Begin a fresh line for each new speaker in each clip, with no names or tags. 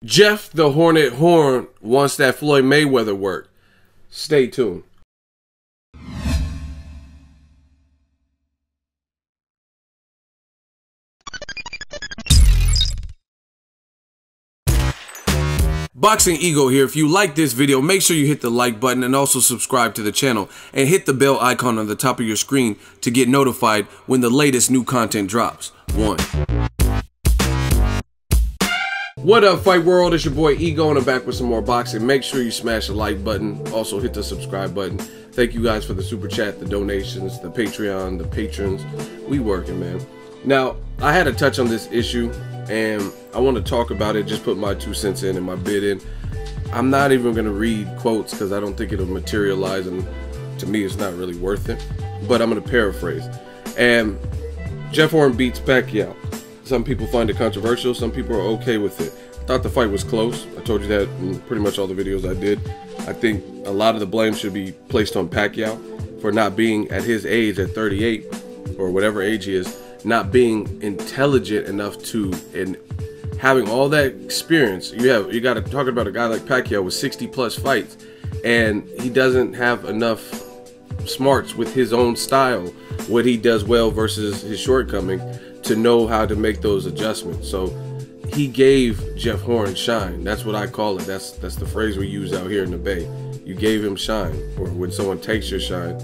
Jeff the Hornet Horn wants that Floyd Mayweather work. Stay tuned. Boxingego here. If you like this video, make sure you hit the like button and also subscribe to the channel and hit the bell icon on the top of your screen to get notified when the latest new content drops. What up, Fight World? It's your boy Ego and I'm back with some more boxing. Make sure you smash the like button. Also hit the subscribe button. Thank you guys for the super chat, the donations, the Patreon, the patrons. We working, man. Now, I had to touch on this issue and I want to talk about it, just put my 2 cents in and my bid in. I'm not even going to read quotes because I don't think it'll materialize, and to me it's not really worth it. But I'm going to paraphrase. And Jeff Horn beats PACQUIAO. Some people find it controversial, some people are okay with it. I thought the fight was close. I told you that in pretty much all the videos I did. I think a lot of the blame should be placed on PACQUIAO for not being, at his age, at 38, or whatever age he is, not being intelligent enough to, and having all that experience. You got to talk about a guy like PACQUIAO with 60 plus fights, and he doesn't have enough smarts with his own style, what he does well versus his shortcoming, to know how to make those adjustments. So he gave Jeff Horn shine. That's what I call it. That's the phrase we use out here in the Bay. You gave him shine. Or when someone takes your shine,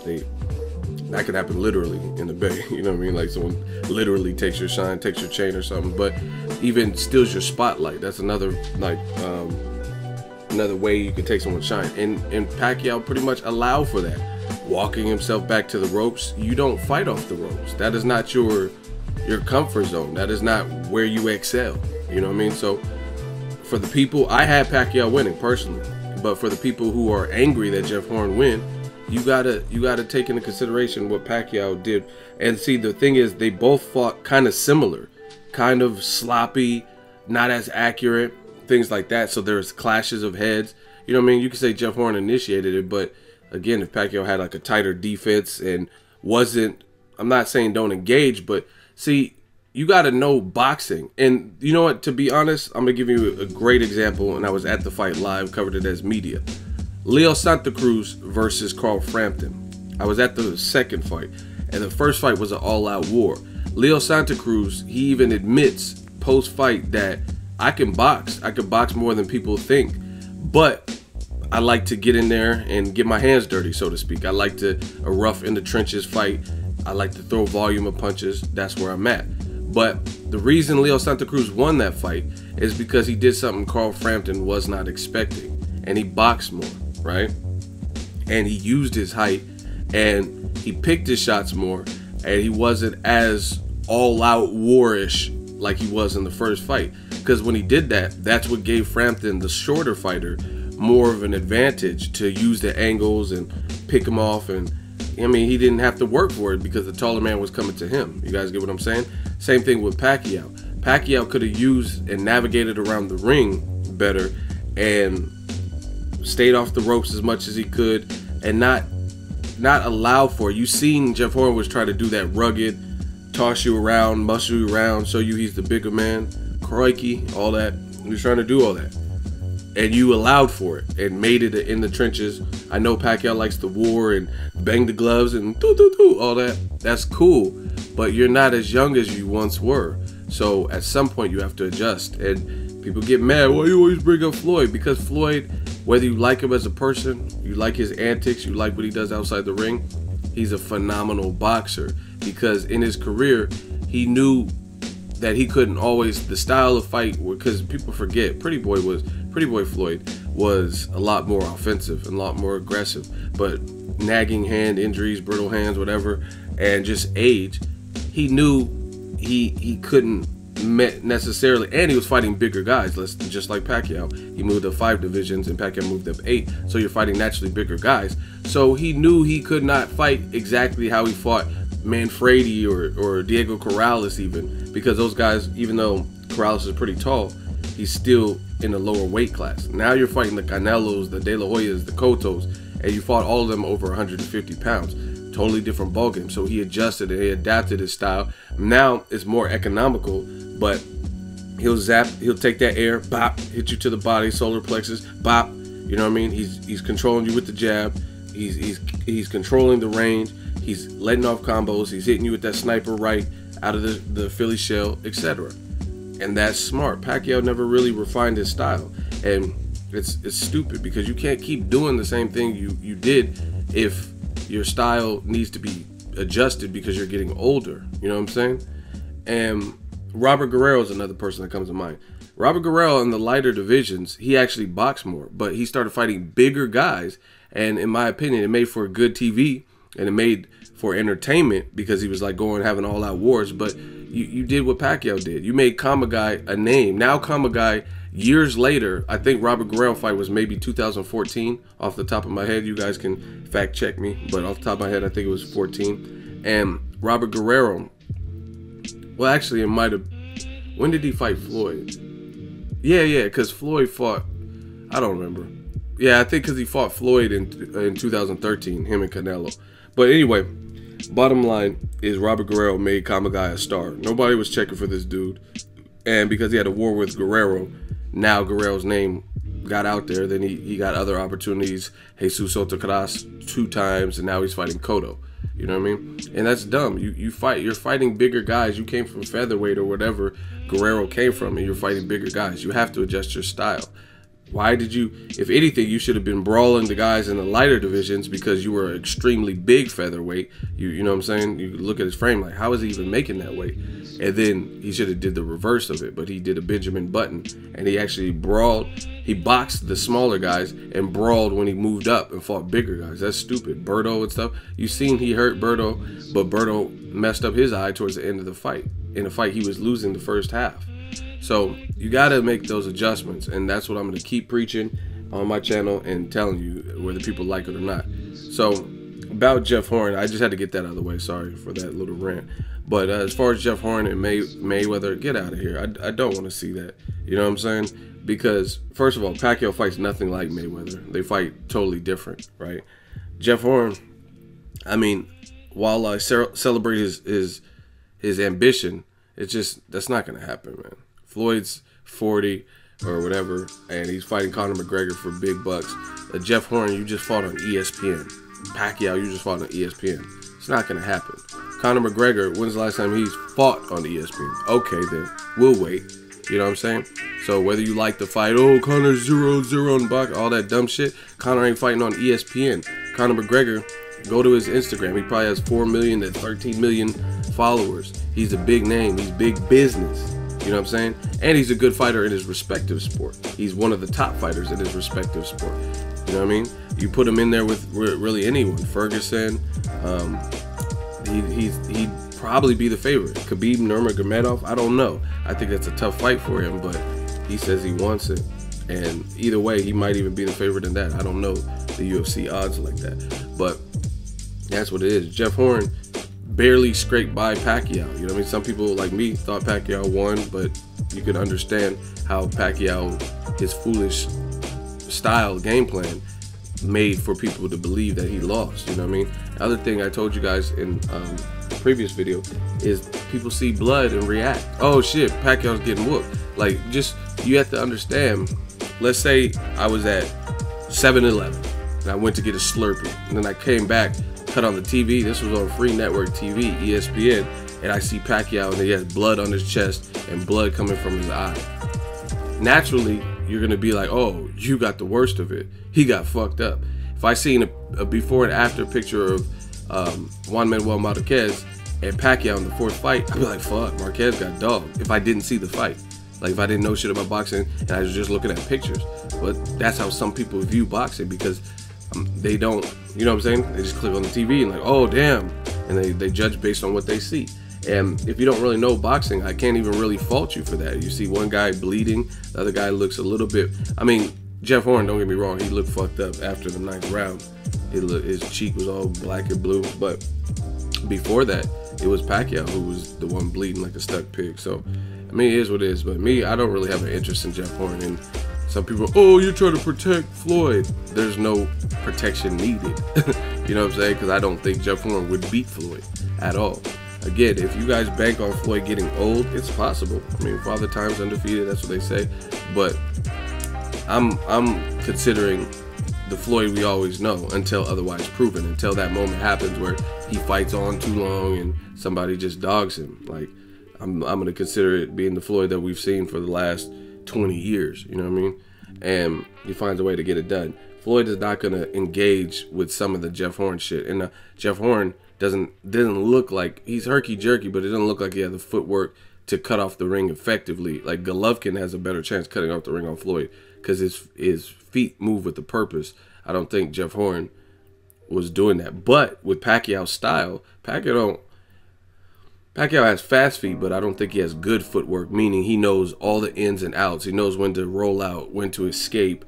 that could happen literally in the Bay. You know what I mean? Like someone literally takes your shine, takes your chain or something, but even steals your spotlight. That's another, like, another way you can take someone's shine. And PACQUIAO pretty much allowed for that. Walking himself back to the ropes. You don't fight off the ropes. That is not your comfort zone. That is not where you excel. You know what I mean? So for the people, I had PACQUIAO winning personally, but for the people who are angry that Jeff Horn win, you gotta take into consideration what PACQUIAO did. And see, the thing is, they both fought kind of similar, kind of sloppy, not as accurate, things like that. So there's clashes of heads. You know what I mean? You could say Jeff Horn initiated it, but again, if PACQUIAO had like a tighter defense and wasn't, I'm not saying don't engage, but see, you got to know boxing. And you know what, to be honest, I'm going to give you a great example, and I was at the fight live, covered it as media. Leo Santa Cruz versus Carl Frampton. I was at the second fight, and the first fight was an all-out war. Leo Santa Cruz, he even admits post-fight that I can box. I can box more than people think, but I like to get in there and get my hands dirty, so to speak. I like to a rough in the trenches fight. I like to throw volume of punches. That's where I'm at. But the reason Leo Santa Cruz won that fight is because he did something Carl Frampton was not expecting, and he boxed more, right? And he used his height, and he picked his shots more, and he wasn't as all-out warish like he was in the first fight. Because when he did that, that's what gave Frampton, the shorter fighter, more of an advantage to use the angles and pick him off. And I mean, he didn't have to work for it because the taller man was coming to him. You guys get what I'm saying? Same thing with PACQUIAO. PACQUIAO could have used and navigated around the ring better and stayed off the ropes as much as he could and not allow for it. You seen Jeff Horn was trying to do that rugged, toss you around, muscle you around, show you he's the bigger man, crikey, all that. He was trying to do all that. And you allowed for it and made it in the trenches. I know PACQUIAO likes the war and bang the gloves and all that. That's cool, but you're not as young as you once were. So at some point you have to adjust. And people get mad, why you always bring up Floyd? Because Floyd, whether you like him as a person, you like his antics, you like what he does outside the ring, he's a phenomenal boxer. Because in his career, he knew that he couldn't always, the style of fight, because people forget, Pretty Boy Floyd was a lot more offensive and a lot more aggressive, but nagging hand injuries, brittle hands, whatever, and just age, he knew he couldn't necessarily, and he was fighting bigger guys, just like PACQUIAO. He moved up 5 divisions and PACQUIAO moved up 8, so you're fighting naturally bigger guys. So he knew he could not fight exactly how he fought Manfredi or Diego Corrales even, because those guys, even though Corrales is pretty tall, he's still in a lower weight class. Now you're fighting the Canelos, the De La Hoyas, the Cottos, and you fought all of them over 150 pounds. Totally different ballgame. So he adjusted and he adapted his style. Now it's more economical, but He'll zap, he'll take that air, bop, hit you to the body, solar plexus, bop. You know what I mean? He's controlling you with the jab. He's controlling the range. He's letting off combos. He's hitting you with that sniper right out of the Philly shell, etc. And that's smart. Pacquiao never really refined his style, and it's stupid because you can't keep doing the same thing you did if your style needs to be adjusted because you're getting older. You know what I'm saying? And Robert Guerrero is another person that comes to mind. Robert Guerrero in the lighter divisions, he actually boxed more, but he started fighting bigger guys. And in my opinion, it made for good TV and it made for entertainment because he was like going having all out wars. But you did what Pacquiao did. You made Kamagai a name. Now Kamagai, years later, I think Robert Guerrero fight was maybe 2014 off the top of my head. You guys can fact check me, but off the top of my head, I think it was 14. And Robert Guerrero, well, actually, it might have. When did he fight Floyd? Yeah, because Floyd fought. I don't remember. Yeah, I think because he fought Floyd in 2013, him and Canelo. But anyway, bottom line is Robert Guerrero made Kamagai a star. Nobody was checking for this dude, and because he had a war with Guerrero, now Guerrero's name got out there. Then he got other opportunities. Jesus Otacras 2 times, and now he's fighting Cotto. You know what I mean? And that's dumb. You're fighting bigger guys. You came from featherweight or whatever Guerrero came from, and you're fighting bigger guys. You have to adjust your style. Why did you, if anything, you should have been brawling the guys in the lighter divisions because you were an extremely big featherweight. You know what I'm saying? You look at his frame, like, how is he even making that weight? And then he should have did the reverse of it, but he did a Benjamin Button, and he actually brawled. He boxed the smaller guys and brawled when he moved up and fought bigger guys. That's stupid. Berto and stuff. You seen he hurt Berto, but Berto messed up his eye towards the end of the fight. In a fight he was losing the first half. So you got to make those adjustments, and that's what I'm going to keep preaching on my channel and telling you whether people like it or not. So about Jeff Horn, I just had to get that out of the way. Sorry for that little rant. But as far as Jeff Horn and Mayweather, get out of here. I don't want to see that. You know what I'm saying? Because first of all, Pacquiao fights nothing like Mayweather. They fight totally different, right? Jeff Horn, I mean, while I celebrate his ambition, it's just, that's not going to happen, man. Floyd's 40 or whatever, and he's fighting Conor McGregor for big bucks. Jeff Horn, you just fought on ESPN. Pacquiao, you just fought on ESPN. It's not going to happen. Conor McGregor, when's the last time he's fought on ESPN? Okay, then. We'll wait. You know what I'm saying? So whether you like the fight, oh, Conor's 0-0 in box, all that dumb shit, Conor ain't fighting on ESPN. Conor McGregor, go to his Instagram. He probably has 4 million to 13 million followers. He's a big name. He's big business. You know what I'm saying? And he's a good fighter in his respective sport. He's one of the top fighters in his respective sport. You know what I mean? You put him in there with really anyone. Ferguson, he'd probably be the favorite. Khabib Nurmagomedov, I don't know. I think that's a tough fight for him, but he says he wants it. And either way, he might even be the favorite in that. I don't know the UFC odds like that. But that's what it is. Jeff Horn barely scraped by Pacquiao. You know what I mean? Some people like me thought Pacquiao won, but you can understand how Pacquiao, his foolish style game plan, made for people to believe that he lost. You know what I mean? The other thing I told you guys in the previous video is people see blood and react. Oh shit, Pacquiao's getting whooped. Like, just, you have to understand. Let's say I was at 7-Eleven and I went to get a Slurpee, and then I came back, cut on the TV. This was on free network TV, ESPN, and I see Pacquiao and he has blood on his chest and blood coming from his eye. Naturally, you're gonna be like, oh, you got the worst of it. He got fucked up. If I seen a before and after picture of Juan Manuel Marquez and Pacquiao in the 4th fight, I'd be like, fuck, Marquez got dogged. If I didn't see the fight, like if I didn't know shit about boxing and I was just looking at pictures. But that's how some people view boxing, because they don't, you know what I'm saying? They just click on the TV and like, oh damn, and they judge based on what they see. And if you don't really know boxing, I can't even really fault you for that. You see one guy bleeding, the other guy looks a little bit, I mean, Jeff Horn, don't get me wrong, he looked fucked up after the 9th round. His cheek was all black and blue, but before that, it was Pacquiao who was the one bleeding like a stuck pig. So, I mean, it is what it is. But me, I don't really have an interest in Jeff Horn. And some people, oh, you're trying to protect Floyd. There's no protection needed. You know what I'm saying? Because I don't think Jeff Horn would beat Floyd at all. again, if you guys bank on Floyd getting old, it's possible. I mean, Father Time's undefeated, that's what they say. But I'm considering the Floyd we always know until otherwise proven, until that moment happens where he fights on too long and somebody just dogs him. Like, I'm gonna consider it being the Floyd that we've seen for the last 20 years, you know what I mean? And he finds a way to get it done. Floyd is not gonna engage with some of the Jeff Horn shit, and Jeff Horn doesn't look like he's herky-jerky, but it doesn't look like he has the footwork to cut off the ring effectively. Like, Golovkin has a better chance cutting off the ring on Floyd because his feet move with the purpose. I don't think Jeff Horn was doing that. But with Pacquiao's style, Pacquiao has fast feet, but I don't think he has good footwork, meaning he knows all the ins and outs. He knows when to roll out, when to escape,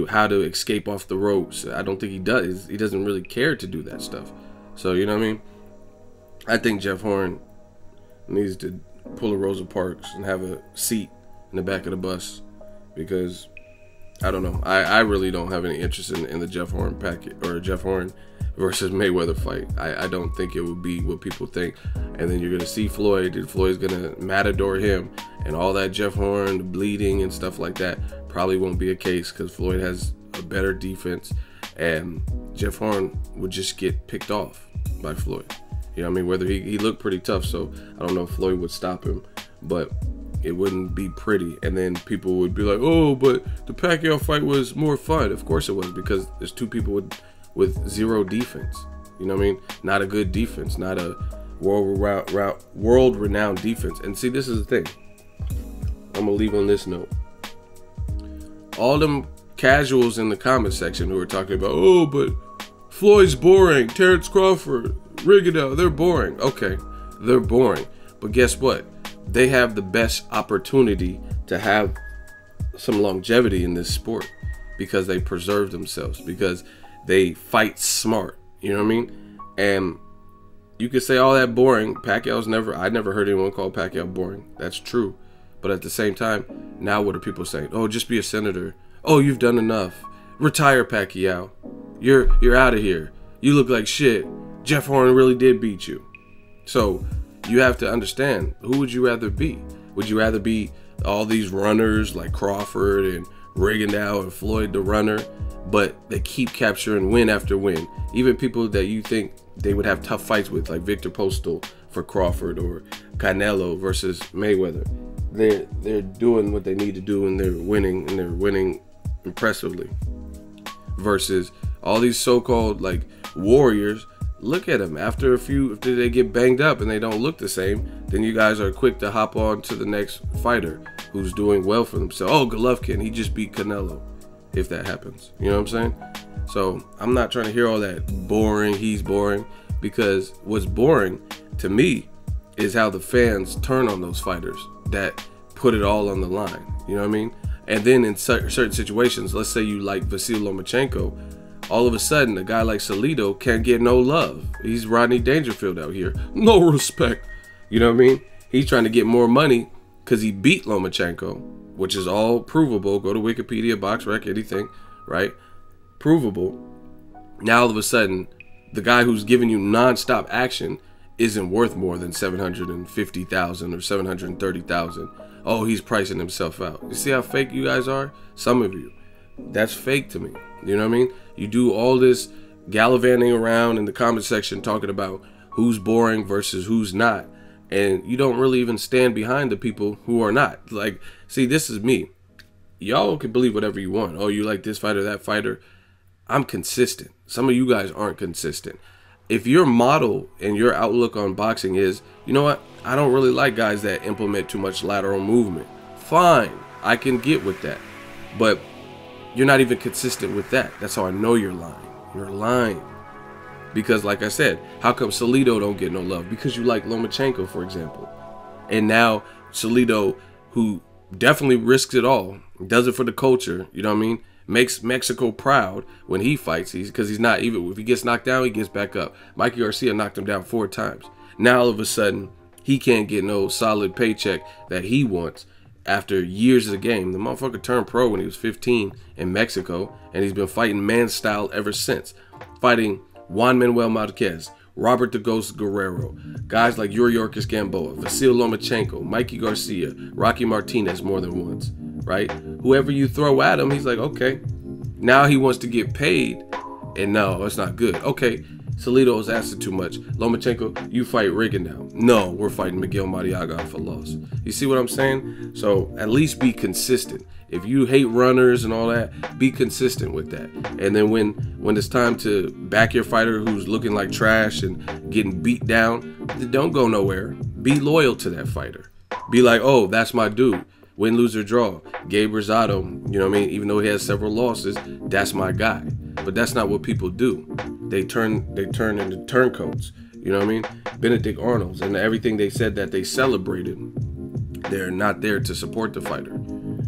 how to escape off the ropes. I don't think he does. He doesn't really care to do that stuff. So, you know what I mean? I think Jeff Horn needs to pull a Rosa Parks and have a seat in the back of the bus, because I don't know. I really don't have any interest in the Jeff Horn packet, or Jeff Horn versus Mayweather fight. I don't think it would be what people think. And then you're gonna see Floyd, and Floyd's gonna matador him, and all that Jeff Horn, the bleeding and stuff like that probably won't be a case, because Floyd has a better defense, and Jeff Horn would just get picked off by Floyd. You know what I mean? Whether he looked pretty tough, so I don't know if Floyd would stop him, but it wouldn't be pretty. And then people would be like, oh, but the Pacquiao fight was more fun. Of course it was, because there's two people with zero defense. You know what I mean? Not a good defense, not a world-renowned defense. And see, this is the thing. I'm gonna leave on this note. All them casuals in the comment section who are talking about, oh, but Floyd's boring, Terrence Crawford, Rigondeaux, they're boring. Okay, they're boring. But guess what? They have the best opportunity to have some longevity in this sport, because they preserve themselves, because they fight smart. You know what I mean? And you could say all that boring. I never heard anyone call Pacquiao boring. That's true. But at the same time, now what are people saying? Oh, just be a senator. Oh, you've done enough. Retire, Pacquiao. You're out of here. You look like shit. Jeff Horn really did beat you. So you have to understand, who would you rather be? Would you rather be all these runners like Crawford and Rigondeaux and Floyd the runner, but they keep capturing win after win? Even people that you think they would have tough fights with, like Victor Postal for Crawford, or Canelo versus Mayweather. They're doing what they need to do, and they're winning impressively. Versus all these so-called like warriors. Look at them. After they get banged up and they don't look the same, then you guys are quick to hop on to the next fighter who's doing well for themselves. Oh, Golovkin, he just beat Canelo. If that happens, you know what I'm saying? So I'm not trying to hear all that boring, he's boring, because what's boring to me is how the fans turn on those fighters that put it all on the line. You know what I mean? And then in certain situations, let's say you like Vasily Lomachenko, all of a sudden a guy like Salido can't get no love. He's Rodney Dangerfield out here. No respect. You know what I mean? He's trying to get more money because he beat Lomachenko, which is all provable. Go to Wikipedia, BoxRec, anything, right? Provable. Now all of a sudden, the guy who's giving you nonstop action isn't worth more than $750,000 or $730,000. Oh, he's pricing himself out. You see how fake you guys are? Some of you. That's fake to me. You know what I mean? You do all this gallivanting around in the comment section talking about who's boring versus who's not, and you don't really even stand behind the people who are not. Like, see, this is me. Y'all can believe whatever you want. Oh, you like this fighter, that fighter. I'm consistent. Some of you guys aren't consistent. If your model and your outlook on boxing is, you know what, I don't really like guys that implement too much lateral movement, fine, I can get with that. But you're not even consistent with that. That's how I know you're lying. You're lying. Because like I said, how come Salido don't get no love? Because you like Lomachenko, for example. And now Salido, who definitely risks it all, does it for the culture, you know what I mean? Makes Mexico proud when he fights, because he's not even, if he gets knocked down, he gets back up. Mikey Garcia knocked him down 4 times. Now all of a sudden, he can't get no solid paycheck that he wants after years of the game. The motherfucker turned pro when he was 15 in Mexico, and he's been fighting man style ever since. Fighting Juan Manuel Marquez, Robert the Ghost Guerrero, guys like Yuriorkis Gamboa, Vasil Lomachenko, Mikey Garcia, Rocky Martinez more than once, right? Whoever you throw at him, he's like, okay. Now he wants to get paid, and no, it's not good. Okay, Salido's asking too much. Lomachenko, you fight Riggin now. No, we're fighting Miguel Mariaga for loss. You see what I'm saying? So at least be consistent. If you hate runners and all that, be consistent with that. And then when it's time to back your fighter who's looking like trash and getting beat down, don't go nowhere. Be loyal to that fighter. Be like, oh, that's my dude. Win, lose, or draw. Gabe Rosado, you know what I mean? Even though he has several losses, that's my guy. But that's not what people do. They turn into turncoats. You know what I mean? Benedict Arnold's and everything they said that they celebrated, they're not there to support the fighter.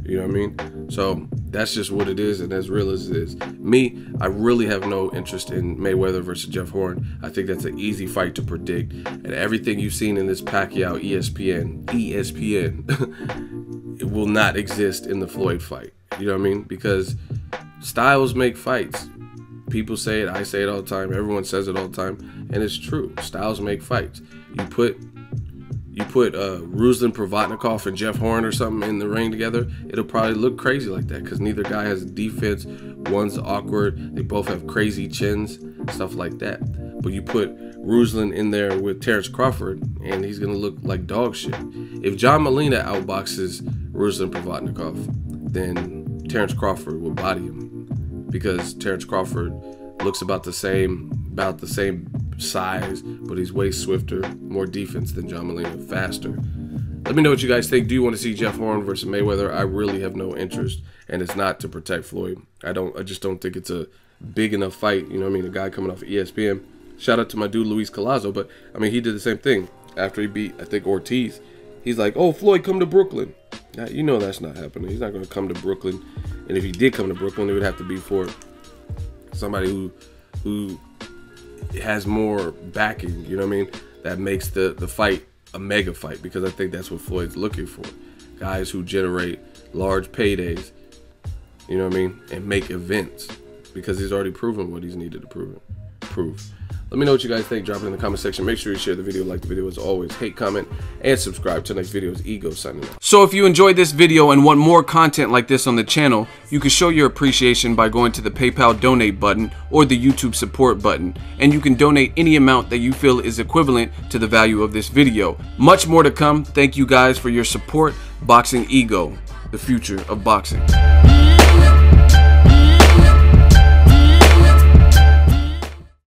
You know what I mean? So that's just what it is, and as real as it is. Me, I really have no interest in Mayweather versus Jeff Horn. I think that's an easy fight to predict. And everything you've seen in this PACQUIAO ESPN, it will not exist in the Floyd fight. You know what I mean? Because styles make fights. People say it, I say it all the time, everyone says it all the time, and it's true. Styles make fights. You put Ruslan Provodnikov and Jeff Horn or something in the ring together, it'll probably look crazy like that because neither guy has defense. One's awkward. They both have crazy chins, stuff like that. But you put Ruslan in there with Terrence Crawford, and he's going to look like dog shit. If John Molina outboxes Ruslan Provodnikov, then Terrence Crawford will body him because Terrence Crawford looks about the same size, but he's way swifter, more defense than John Molina, faster. Let me know what you guys think. Do you want to see Jeff Horn versus Mayweather? I really have no interest, and it's not to protect Floyd. I just don't think it's a big enough fight. You know what I mean? A guy coming off of ESPN. Shout out to my dude Luis Collazo, but I mean he did the same thing after he beat, I think, Ortiz. He's like, oh, Floyd, come to Brooklyn. Now, you know that's not happening. He's not going to come to Brooklyn, and if he did come to Brooklyn, it would have to be for somebody who has more backing, you know what I mean, that makes the fight a mega fight, because I think that's what Floyd's looking for. Guys who generate large paydays, you know what I mean, and make events, because he's already proven what he's needed to prove. Let me know what you guys think. Drop it in the comment section. Make sure you share the video, like the video as always, hate, comment, and subscribe. Till next video is Ego signing out. So if you enjoyed this video and want more content like this on the channel, you can show your appreciation by going to the PayPal donate button or the YouTube support button, and you can donate any amount that you feel is equivalent to the value of this video. Much more to come. Thank you guys for your support. Boxingego, the future of boxing.